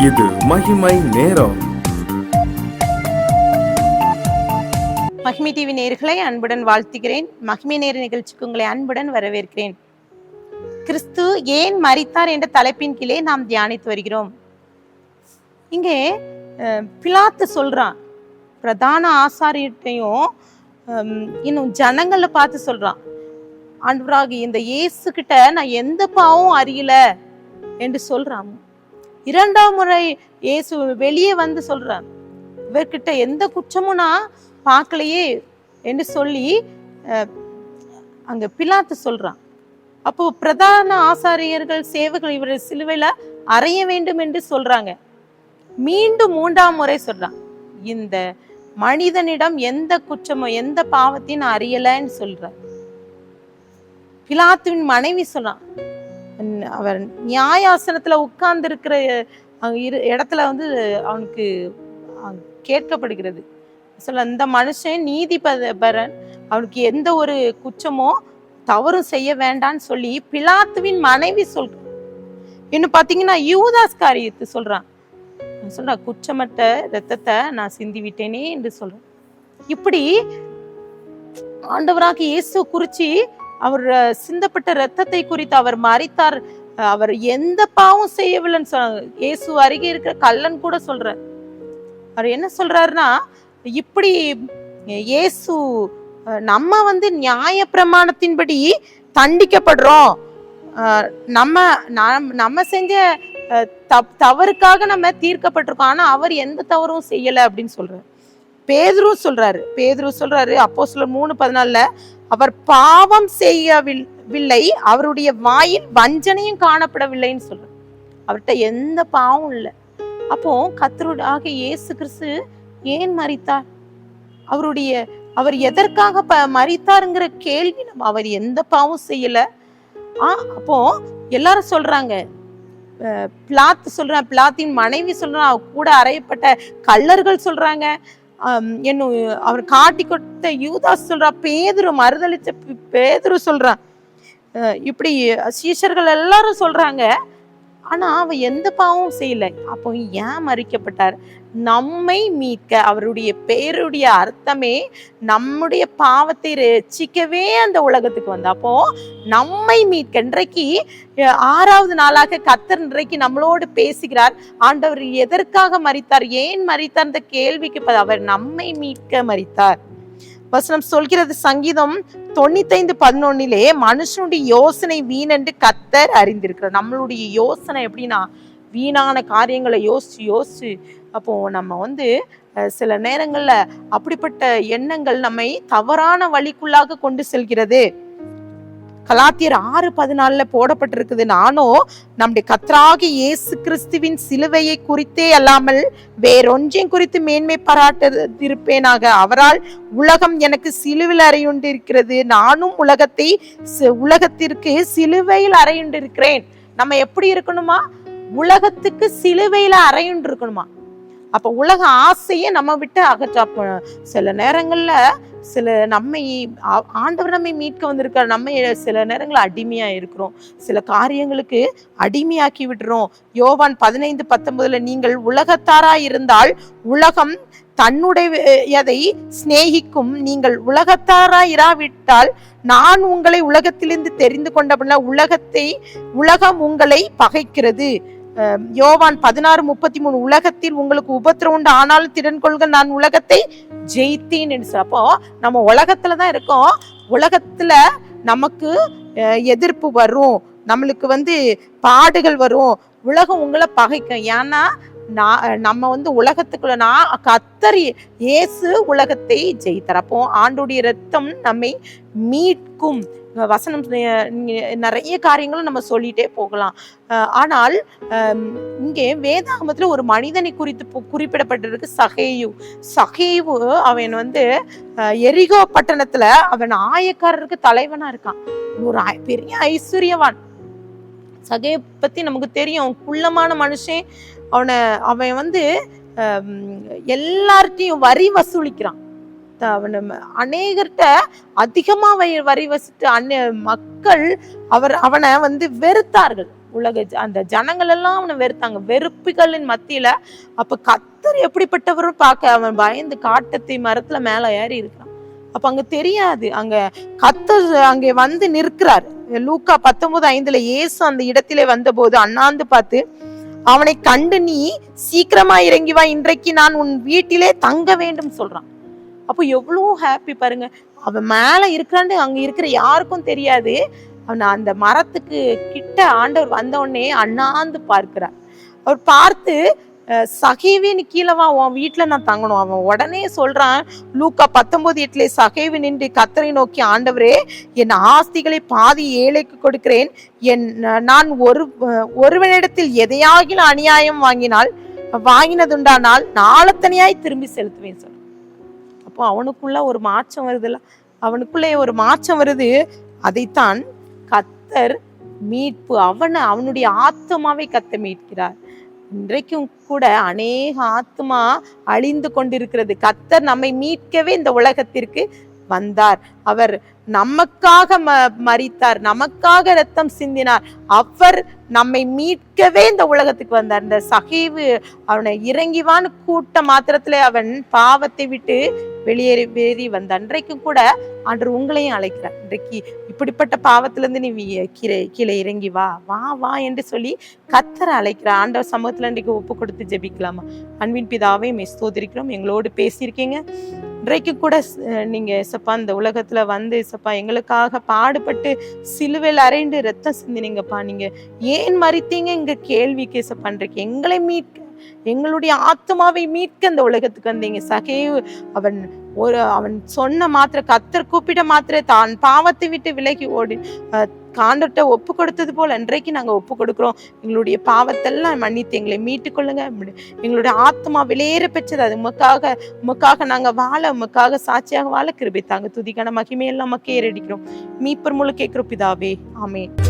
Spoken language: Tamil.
இது மகிமை நேரம். மகிமை டிவி நேயர்களை அன்புடன் வாழ்த்துகிறேன். மகிமை நேர நிகழ்ச்சிக்கு உங்களை அன்புடன் வரவேற்கிறேன். கிறிஸ்து ஏன் மரித்தார் என்ற தலைப்பின் கீழே நாம் தியானித்து வருகிறோம். இங்கே பிலாத்து சொல்றான், பிரதான ஆசாரியத்தையும் இன்னும் ஜனங்களை பார்த்து சொல்றான், ஆண்டவராக இந்த இயேசு கிட்ட நான் எந்த பாவம் அறியல என்று சொல்றான். இரண்டாம் முறை இயேசு வெளியே வந்து சொல்றான், இவர்கிட்ட எந்த குற்றமும் நான் பார்க்கலையே என்று சொல்லி அங்க பிலாத்து சொல்றான். அப்போ பிரதான ஆசாரியர்கள் சேவர்கள் இவரை சிலுவையில அறைய வேண்டும் என்று சொல்றாங்க. மீண்டும் மூன்றாம் முறை சொல்றான், இந்த மனிதனிடம் எந்த குற்றமோ எந்த பாவத்தையும் நான் அறியலன்னு சொல்றான். பிலாத்துவின் மனைவி சொல்றான், அவர் நியாயாசனத்துல உட்கார்ந்து இருக்கிற இடத்துல வந்து அவனுக்கு கேட்கப்படுகிறது. சொல்ல, இந்த மனுஷன் நீதிபரன், அவனுக்கு எந்த ஒரு குற்றமோ தவறும் செய்ய வேண்டான்னு சொல்லி பிலாத்துவின் மனைவி சொல்றான். இன்னும் பாத்தீங்கன்னா யூதாஸ் காரியத்தை சொல்றான், குற்றமற்ற ரத்தத்தை நான் சிந்தி விட்டேனே என்று சொல்றான். இப்படி ஆண்டவராக இயேசு குறிச்சு, அவர் சிந்தப்பட்ட ரத்தத்தை குறித்து, அவர் மரித்தார், அவர் எந்த பாவம் செய்யவில்லைன்னு சொன்னாங்க. இயேசு அருகே இருக்கிற கள்ளன் கூட சொல்ற, அவர் என்ன சொல்றாருன்னா, இப்படி இயேசு நம்ம வந்து நியாய பிரமாணத்தின்படி தண்டிக்கப்படுறோம், நம்ம செஞ்ச தவறுக்காக நம்ம தீர்க்கப்பட்டிருக்கோம், ஆனா அவர் எந்த தவறும் செய்யல அப்படின்னு சொல்றாரு. பேதுரு சொல்றாரு அப்போஸ்தலர் 3:14, அவர் பாவம் செய்யவில்லை, அவருடைய வாயில் வஞ்சனையும் காணப்படவில்லைன்னு சொல்றாரு. அவர்கிட்ட எந்த பாவம் இல்லை. அப்போ கர்த்தராக இயேசு கிறிஸ்து ஏன் மரித்தார், அவர் எதற்காக மரித்தாருங்கிற கேள்வி, நம்ம அவர் எந்த பாவம் செய்யல. அப்போ எல்லாரும் சொல்றாங்க, பிலாத்தின் மனைவி சொல்றான், கூட அறையப்பட்ட கள்ளர்கள் சொல்றாங்க, என்னும் அவர் காட்டி கொடுத்த யூதாஸ் சொல்றா, பேதுரு மறுதளிச்ச பேதுரு சொல்றான், இப்படி சீஷர்கள் எல்லாரும் சொல்றாங்க. ஆனா அவ எந்த பாவமும் செய்யல. அப்போ ஏன் மறிக்கப்பட்டார்? நம்மை மீட்க. அவருடைய பேருடைய அர்த்தமே நம்முடைய பாவத்தை ரட்சிக்கவே அந்த உலகத்துக்கு வந்த. அப்போ நம்மை மீட்க. இன்றைக்கு 6வது நாளாக கர்த்தர் இன்றைக்கு நம்மளோடு பேசுகிறார். ஆண்டவர் எதற்காக மரித்தார், ஏன் மரித்தார் இந்த கேள்விக்கு அவர் நம்மை மீட்க மரித்தார். வசனம் சொல்கிறது, சங்கீதம் 95:11, மனுஷனுடைய யோசனை வீணென்று கர்த்தர் அறிந்திருக்கிறார். நம்மளுடைய யோசனை எப்படின்னா, வீணான காரியங்களை யோசிச்சு அப்போ நம்ம வந்து சில நேரங்கள்ல அப்படிப்பட்ட எண்ணங்கள் நம்மை தவறான வழிக்குள்ளாக கொண்டு செல்கிறது. கலாத்தியர் 6:14 போடப்பட்டிருக்குது, நானோ நம்முடைய கர்த்தராகிய இயேசு கிறிஸ்துவின் சிலுவையை குறித்தே அல்லாமல் வேறொன்றையும் குறித்து மேன்மை பாராட்டிருப்பேனாக. அவரால் உலகம் எனக்கு சிலுவையில் அறையுண்டிருக்கிறது, நானும் உலகத்திற்கு சிலுவையில் அறையுண்டிருக்கிறேன். நம்ம எப்படி இருக்கணுமா? உலகத்துக்கு சிலுவையில அறையுண்டு இருக்கணுமா? அப்ப உலக ஆசையை நம்ம விட்டு அகற்றா. சில நேரங்கள்ல ஆண்டவர் நம்மை மீட்க வந்திருக்காரு, நம்ம சில நேரங்கள்ல அடிமையா இருக்கிறோம், சில காரியங்களுக்கு அடிமையாக்கி விடுறோம். யோவான் 15:19, நீங்கள் உலகத்தாரா இருந்தால் உலகம் தன்னுடையதை சிநேகிக்கும், நீங்கள் உலகத்தாரா இராவிட்டால் நான் உங்களை உலகத்திலிருந்து தெரிந்து கொண்டபடினா உலகம் உங்களை பகைக்கிறது. யோவான் 16:33, உலகத்தில் உங்களுக்கு உபத்திரம் உண்டு, ஆனாலும் திடன் கொள்க, நான் உலகத்தை ஜெயித்தேன் என்று. அப்போ நம்ம உலகத்துலதான் இருக்கோம், உலகத்துல நமக்கு எதிர்ப்பு வரும், நம்மளுக்கு வந்து பாடுகள் வரும், உலகம் உங்களை பகைக்கும். ஏன்னா நம்ம வந்து உலகத்துக்குள்ள கர்த்தர் இயேசு உலகத்தை ஜெயித்தார். அப்போ ஆண்டுடைய ரத்தம் நம்மை மீட்கும். வசனம் நிறைய காரியங்களும் நம்ம சொல்லிட்டே போகலாம். ஆனால் இங்கே வேதாகமத்துல ஒரு மனிதனை குறித்து குறிப்பிடப்பட்டிருக்கு, சகேயு. அவன் வந்து எரிகோ பட்டணத்துல அவன் ஆயக்காரருக்கு தலைவனா இருக்கான், ஒரு பெரிய ஐஸ்வர்யவான். சகேயை பத்தி நமக்கு தெரியும், குள்ளமான மனுஷன். அவன் வந்து எல்லார்ட்டையும் வரி வசூலிக்கிறான். அநேகர்கிட்ட அதிகமா வரி வசித்து மக்கள் அவனை வந்து வெறுத்தார்கள். அந்த ஜனங்கள் எல்லாம் அவனை வெறுத்தாங்க, வெறுப்புகளின் மத்தியில. அப்ப கர்த்தர் எப்படிப்பட்டவரும் பார்க்க அவன் பயந்து காட்டத்தை மரத்துல மேல ஏறி இருக்கிறான். அப்ப அங்க தெரியாது, அங்க கர்த்தர் அங்கே வந்து நிற்கிறார். லூக்கா 19:5 இயேசு அந்த இடத்திலே வந்த போது அண்ணாந்து பார்த்து அவனை கண்டு, நீ சீக்கிரமா இறங்கி வா, இன்றைக்கு நான் உன் வீட்டிலே தங்க வேண்டும் சொல்றான். அப்போ எவ்வளவு ஹாப்பி பாருங்க. அவன் மேல இருக்கிறான்னு அங்க இருக்கிற யாருக்கும் தெரியாது. அவன் அந்த மரத்துக்கு கிட்ட ஆண்டவர் வந்த உடனே அண்ணாந்து பார்க்கிறார். அவர் பார்த்து, சகேவே நீ கீழே வா, உன் வீட்டுல நான் தங்கணும். அவன் உடனே சொல்றான், லூக்கா 19:8 சகேவு நின்று கர்த்தரை நோக்கி, ஆண்டவரே, என் ஆஸ்திகளை பாதி ஏழைக்கு கொடுக்கிறேன். நான் ஒருவனிடத்தில் எதையாகிலும் அநியாயம் வாங்கினதுண்டானால் நாளத்தனையாய் திரும்பி செலுத்துவேன் சொல்ற. அப்போ அவனுக்குள்ள ஒரு மாற்றம் வருதுல்ல, அவனுக்குள்ளே ஒரு மாற்றம் வருது. அதைத்தான் கர்த்தர் மீட்பு. அவனுடைய ஆத்மாவை கர்த்தர் மீட்கிறார். இன்றைக்கும் கூட அநேக ஆத்மா அழிந்து கொண்டிருக்கிறது. கர்த்தர் நம்மை மீட்கவே இந்த உலகத்திற்கு வந்தார். அவர் நமக்காக மரித்தார், நமக்காக இரத்தம் சிந்தினார். அவர் நம்மை மீட்கவே இந்த உலகத்துக்கு வந்தார். இந்த சகேவு அவனை இறங்கிவான்னு கூட்ட மாத்திரத்துல அவன் பாவத்தை விட்டு வெளியேறி வந்த. அன்றைக்கும் கூட ஆண்டவர் உங்களையும் அழைக்கிறார். இன்றைக்கு இப்படிப்பட்ட பாவத்துல இருந்து நீ கீழே இறங்கி வா வா வா என்று சொல்லி கர்த்தரை அழைக்கிறார். ஆண்டவர் சமூகத்துல இன்றைக்கு ஒப்பு கொடுத்து ஜெபிக்கலாமா? அன்பின் பிதாவே, ஸ்தோத்திரிக்கிறோம், எங்களோடு பேசியிருக்கீங்க. இன்றைக்கு கூட நீங்க ஏசப்பா இந்த உலகத்துல வந்து ஏசப்பா எங்களுக்காக பாடுபட்டு சிலுவையில் அறைந்து ரத்தம் சிந்தினீங்கப்பா. நீங்க ஏன் மரித்தீங்க இங்க கேள்விக்கு ஏசப்பா இன்றைக்கு எங்களை மீட்க, எங்களுடைய ஆத்மாவை மீட்க இந்த உலகத்துக்கு வந்தீங்க. சகேவு அவன் சொன்ன மாத்திர, கர்த்தர் கூப்பிட்ட மாத்திர தான் பாவத்தை விட்டு விலகி ஓடி காண்டட்ட ஒப்பு கொடுத்தது போல இன்றைக்கு நாங்க ஒப்பு கொடுக்கிறோம். எங்களுடைய பாவத்தெல்லாம் மன்னித்து எங்களை மீட்டுக் கொள்ளுங்க. எங்களுடைய ஆத்மா வெளியேற பெற்றது. அது உமக்காக நாங்க வாழ, உமக்காக சாட்சியாக வாழ கிருபை தாங்க. துதிக்கான மகிமையெல்லாம் மக்கே ஏறடிக்கிறோம். மீட்பர் மூலம் கேட்கிறோம் பிதாவே, ஆமென்.